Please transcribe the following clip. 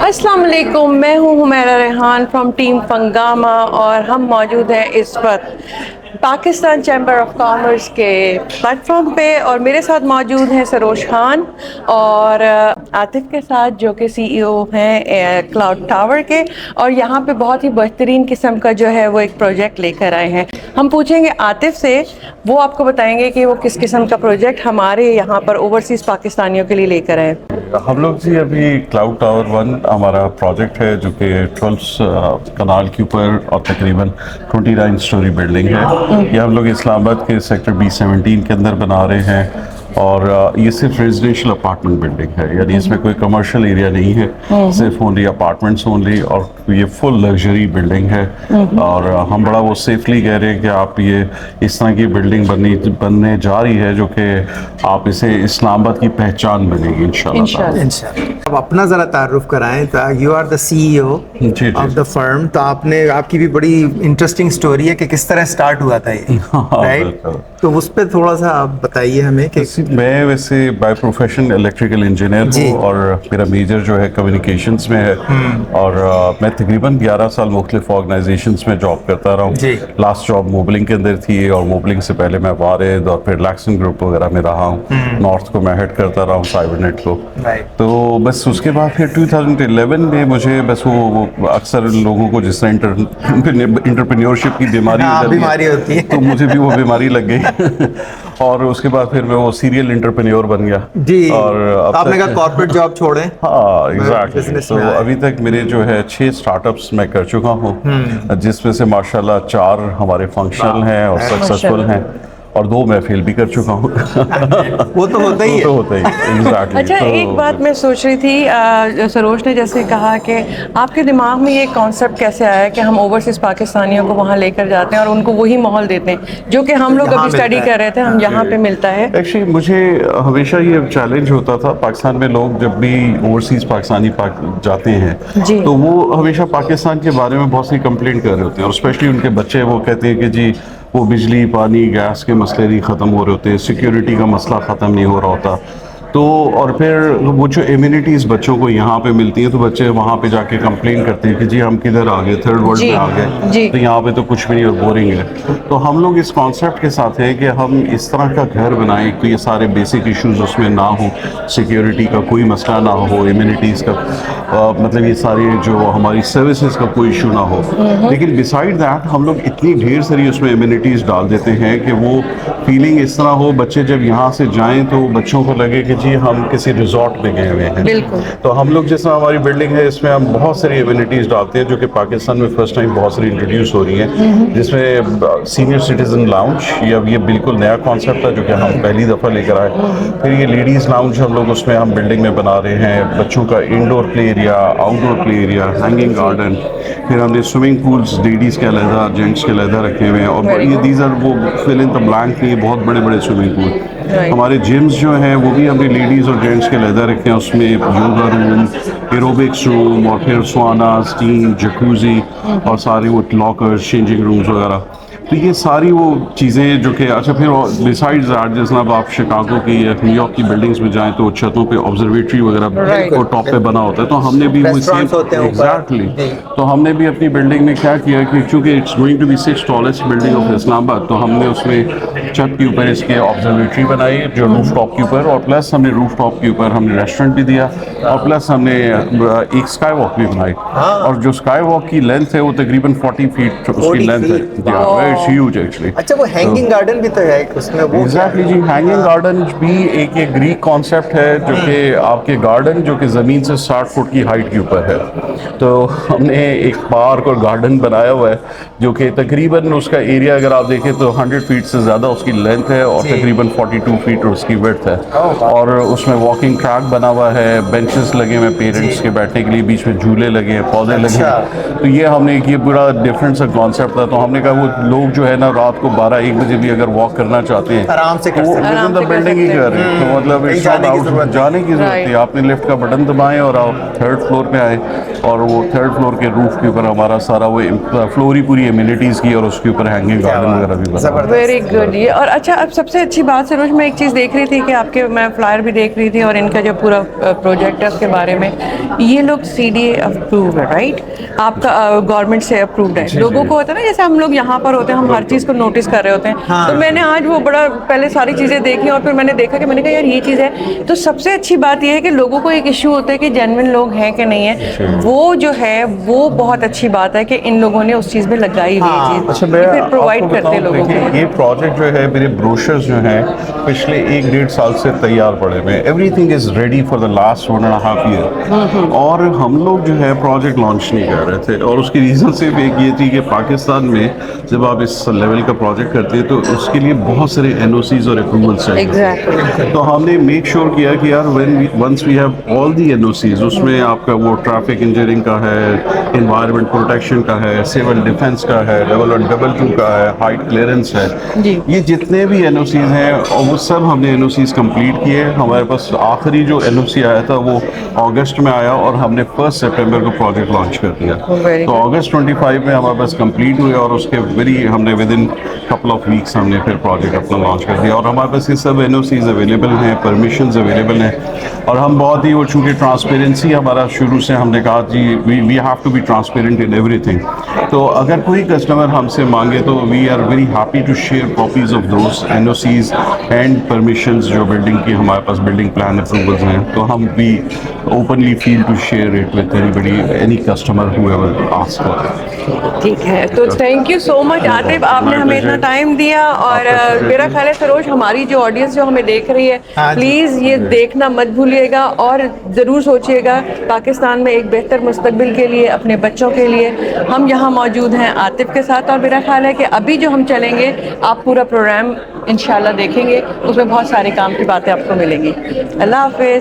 अस्सलाम वालेकुम, मैं हूँ हुमैरा रेहान फ्रॉम टीम फंगामा और हम मौजूद हैं इस वक्त पाकिस्तान चैम्बर ऑफ कॉमर्स के प्लेटफॉर्म पे और मेरे साथ मौजूद हैं सरोज खान और आतिफ के साथ जो कि सीईओ हैं क्लाउड टावर के, और यहाँ पे बहुत ही बेहतरीन किस्म का जो है वो एक प्रोजेक्ट लेकर आए हैं। हम पूछेंगे आतिफ से, वो आपको बताएंगे कि वो किस किस्म का प्रोजेक्ट हमारे यहाँ पर ओवरसीज़ पाकिस्तानियों के लिए लेकर आए। हम लोग जी अभी क्लाउड टावर 1 हमारा प्रोजेक्ट है जो कि 12 कनाल के ऊपर और तकरीबन 29 स्टोरी बिल्डिंग है। ये हम लोग इस्लामाबाद के सेक्टर B17 के अंदर बना रहे हैं और ये सिर्फ रेजिडेंशियल अपार्टमेंट बिल्डिंग है, यानी इसमें कोई कमर्शियल एरिया नहीं है, सिर्फ ओनली अपार्टमेंट्स ओनली, और ये फुल लग्जरी बिल्डिंग है। और हम बड़ा वो सेफली कह रहे हैं कि आप ये इस तरह की बिल्डिंग बनने जा रही है जो कि आप इसे इस्लामाबाद की पहचान बनेगी इंशाल्लाह। अब अपना ज़रा तारुफ कराएं। तो you are the CEO of the firm, तो आपकी भी बड़ी इंटरेस्टिंग स्टोरी है कि किस तरह स्टार्ट हुआ था ये, राइट? तो उस पर थोड़ा सा आप बताइए हमें कि मैं वैसे बाय प्रोफेशन इलेक्ट्रिकल इंजीनियर हूँ और मेरा मेजर जो है कम्युनिकेशंस में है और मैं तकरीबन 11 साल मुख्तलिफ ऑर्गेनाइजेशंस में जॉब करता रहा हूँ। लास्ट जॉब मोबलिंग के अंदर थी और मोबलिंग से पहले मैं वारिद और फिर लैक्सन ग्रुप वगैरह में रहा हूँ। नॉर्थ को मैं हेड करता रहा हूँ, साइबरनेट को। तो बस उसके बाद फिर 2011 में मुझे बस वो अक्सर लोगों को जिस तरह इंटरप्रेन्योरशिप की बीमारी होती है तो मुझे भी वो बीमारी लग गई और उसके बाद फिर मैं वो सीरियल इंटरप्रेन्योर बन गया जी। और आपने कहा कॉर्पोरेट जॉब छोड़ें? हाँ एग्जैक्टली। तो अभी तक मेरे जो है 6 स्टार्टअप्स मैं कर चुका हूँ, जिसमें से माशाल्लाह 4 हमारे फंक्शनल हैं और सक्सेसफुल हैं और 2 मैं फेल भी कर चुका हूँ। वो तो होता ही है। एग्जैक्टली। अच्छा, एक बात मैं सोच रही थी, सरोज ने जैसे कहा कि आपके दिमाग में ये कॉन्सेप्ट कैसे आया कि हम ओवरसीज़ पाकिस्तानियों को वहाँ लेकर जाते हैं और उनको वही माहौल देते हैं जो कि हम लोग अभी स्टडी कर रहे थे, हम यहाँ पे मिलता है। एक्चुअली मुझे हमेशा ये चैलेंज होता था, पाकिस्तान में लोग जब भी ओवरसीज़ पाकिस्तानी जाते हैं तो वो हमेशा पाकिस्तान के बारे में बहुत सी कंप्लेंट कर रहे होते हैं और स्पेशली उनके बच्चे वो कहते हैं कि जी वो बिजली पानी गैस के मसले नहीं ख़त्म हो रहे होते, सिक्योरिटी का मसला ख़त्म नहीं हो रहा होता। तो और फिर वो जो इम्यूनिटीज़ बच्चों को यहाँ पे मिलती हैं तो बच्चे वहाँ पे जाके कंप्लेन करते हैं कि जी हम किधर आ गए, थर्ड वर्ल्ड में आ गए, तो यहाँ पे तो कुछ भी नहीं और बोरिंग है। तो हम लोग इस कॉन्सेप्ट के साथ है कि हम इस तरह का घर बनाएं कि ये सारे बेसिक इश्यूज उसमें ना हो, सिक्योरिटी का कोई मसला ना हो, इम्यूनिटीज़ का मतलब ये सारी जो हमारी सर्विसेज का कोई इशू ना हो। लेकिन बिसाइड दैट हम लोग इतनी ढेर सारी उसमें इम्यूनिटीज़ डाल देते हैं कि वो फीलिंग इस तरह हो, बच्चे जब यहाँ से जाएँ तो बच्चों को लगे कि जी हम किसी रिजॉर्ट में गए हुए हैं। तो हम लोग जिस तरह हमारी बिल्डिंग है इसमें हम बहुत सारी एमिनिटीज़ डालते हैं जो कि पाकिस्तान में फर्स्ट टाइम बहुत सारी इंट्रोड्यूस हो रही हैं, जिसमें सीनियर सिटीजन लाउंज, ये बिल्कुल नया कॉन्सेप्ट है जो कि हम पहली दफ़ा लेकर आए। फिर ये लेडीज़ लाउंज हम लोग उसमें हम बिल्डिंग में बना रहे हैं, बच्चों का indoor play area, outdoor play area, hanging garden, फिर हमने स्विमिंग पूल्स लेडीज़ के अलहदा जेंट्स के अलहदा रखे हुए हैं और ये दीज आर वो फिल इन द ब्लैंक नहीं, बहुत बड़े बड़े स्विमिंग पूल। हमारे जिम्स जो हैं वो भी हमने लेडीज़ और जेंट्स के अलहदा रखे हैं, उसमें योगा रूम, एरोबिक्स रूम और फिर स्वाना, स्टीम, जकूजी और सारे वो लॉकर्स, चेंजिंग रूम्स वगैरह। तो ये सारी वो चीज़ें जो कि अच्छा फिर बिसाइड्स दैट जैसे अब आप शिकागो की या न्यूयॉर्क की बिल्डिंग्स में जाएं तो छतों पे ऑब्जर्वेटरी वगैरह और टॉप पे बना होता है, तो हमने भी वो एग्जैक्टली तो हमने भी अपनी बिल्डिंग में क्या किया कि चूँकि it's going to be 6th tallest building of Islamabad, तो हमने उसमें छत के ऊपर इसके ऑब्जर्वेटरी बनाई जो रूफ टॉप के ऊपर, और प्लस हमने रूफ टॉप के ऊपर हमने रेस्टोरेंट भी दिया और प्लस हमने एक स्काई वॉक भी बनाई। और जो स्काई वॉक की लेंथ है वो तकरीबन 40 फीट उसकी लेंथ है, huge actually। अच्छा, वो हैंगिंग गार्डन भी तो है उसमें? वो एग्जैक्टली जी, हैंगिंग गार्डन भी एक ग्रीक कॉन्सेप्ट है जो कि आपके गार्डन जो कि ज़मीन से 60 फुट की हाइट के ऊपर है। तो हमने एक पार्क और गार्डन बनाया हुआ है जो कि तकरीबन उसका एरिया अगर आप देखें तो 100 फीट से ज़्यादा उसकी लेंथ है और तकरीबन 42 फीट उसकी विड्थ है। और उसमें वॉकिंग ट्रैक बना हुआ है, बेंचेस लगे हुए पेरेंट्स के बैठने के लिए, बीच में झूले लगे हैं, पौधे लगे हैं। तो ये हमने ये बड़ा डिफरेंट सा कॉन्सेप्ट था। तो हमने कहा वो लोग जो है ना रात को 12-1 बजे भी अगर वॉक करना चाहते हैं आराम से कर सकते हैं, बिल्डिंग ही कर रहे हैं। तो मतलब जाने की जरूरत है, आपने लिफ्ट का बटन दबाएं और आप 3rd फ्लोर पे आए और वो 3rd फ्लोर के रूफ के ऊपर हमारा सारा वो फ्लोर ही पूरी एमिनिटीज़ की और उसके ऊपर हैंगिंग गार्डन वगैरह भी बना। Very good. چاہیے. اور اچھا اب سب سے اچھی بات سروش میں ایک چیز دیکھ رہی تھی کہ آپ کے میں فلائر بھی دیکھ رہی تھی اور ان کا جو پورا پروجیکٹ ہے اس کے بارے میں, یہ لوگ CDA اپرووڈ ہے رائٹ, آپ کا گورنمنٹ سے اپرووڈ ہے. لوگوں کو ہوتا ہے نا جیسے ہم لوگ یہاں پر ہوتے ہیں ہم ہر چیز کو نوٹس کر رہے ہوتے ہیں, تو میں نے آج وہ بڑا پہلے ساری چیزیں دیکھی اور پھر میں نے دیکھا کہ میں نے کہا یار یہ چیز ہے. تو سب سے اچھی بات یہ ہے کہ لوگوں کو ایک ایشو ہوتا ہے کہ جینوئن لوگ ہیں کہ نہیں ہیں, وہ جو ہے وہ بہت اچھی بات ہے کہ ان لوگوں نے اس چیز میں لگائی ہوئی چیز. اچھا میں پھر آپ پرووائڈ کو کرتے بتاؤں, لوگوں کو. دیکھیں یہ پروجیکٹ جو ہے میرے بروشرز جو ہیں پچھلے 1-1.5 سال سے تیار پڑے ہوئے ہیں. Everything is ready for the last 1.5 year. اور ہم لوگ جو ہے پروجیکٹ لانچ نہیں کر رہے تھے, اور اس کی ریزن صرف ایک یہ تھی کہ پاکستان میں جب آپ اس لیول کا پروجیکٹ کرتے ہیں تو اس کے لیے بہت سارے NOCs اور اپروولس چاہیے. تو ہم نے میک شیور کیا کہ یار once we have all the NOCs, اس میں آپ کا وہ ٹریفک انجینئرنگ کا ہے, انوائرمنٹ پروٹیکشن کا ہے, سول ڈیفنس کا ہے, لیول 1 لیول 2 کا ہے, ہائٹ کلیئرنس ہے, یہ جتنے بھی NOCs ہیں اور وہ سب ہم نے NOCs کمپلیٹ کیے. ہمارے پاس آخری جو NOC آیا تھا وہ اگست میں آیا اور ہم نے 1 سپٹمبر کو پروجیکٹ لانچ کر دیا. تو اگست 25 میں ہمارے پاس کمپلیٹ ہوئے اور اس کے ہم نے with in couple of weeks ہم نے پھر پروجیکٹ اپنا لانچ کر دیا. اور ہمارے پاس یہ سب NOCs اویلیبل ہیں, پرمیشنز اویلیبل ہیں, اور ہم بہت ہی وہ چونکہ ٹرانسپیرنسی ہمارا شروع سے ہم نے کہا جی we have to be transparent in ایوری تھنگ. تو اگر کوئی کسٹمر ہم سے مانگے تو we are very happy to share copies of those NOCs and permissions جو بلڈنگ کی ہمارے پاس بلڈنگ پلان اپروولز ہیں. تو ہم بھی openly feel to share it with anybody, any customer whoever ask for. ٹھیک ہے, تو thank you so much Atif, آپ نے ہمیں اتنا ٹائم دیا. اور میرا خیال ہے سروش ہماری جو آڈینس جو ہمیں دیکھ رہی ہے پلیز یہ دیکھنا مت بھولیے گا, اور ضرور سوچیے گا پاکستان میں ایک بہتر مستقبل کے لیے اپنے بچوں کے لیے. ہم یہاں موجود ہیں عاطف کے ساتھ, اور میرا خیال ہے کہ ابھی جو ہم چلیں گے آپ پورا پروگرام انشاءاللہ دیکھیں گے, اس میں بہت سارے کام کی باتیں آپ کو ملیں گی. اللہ حافظ.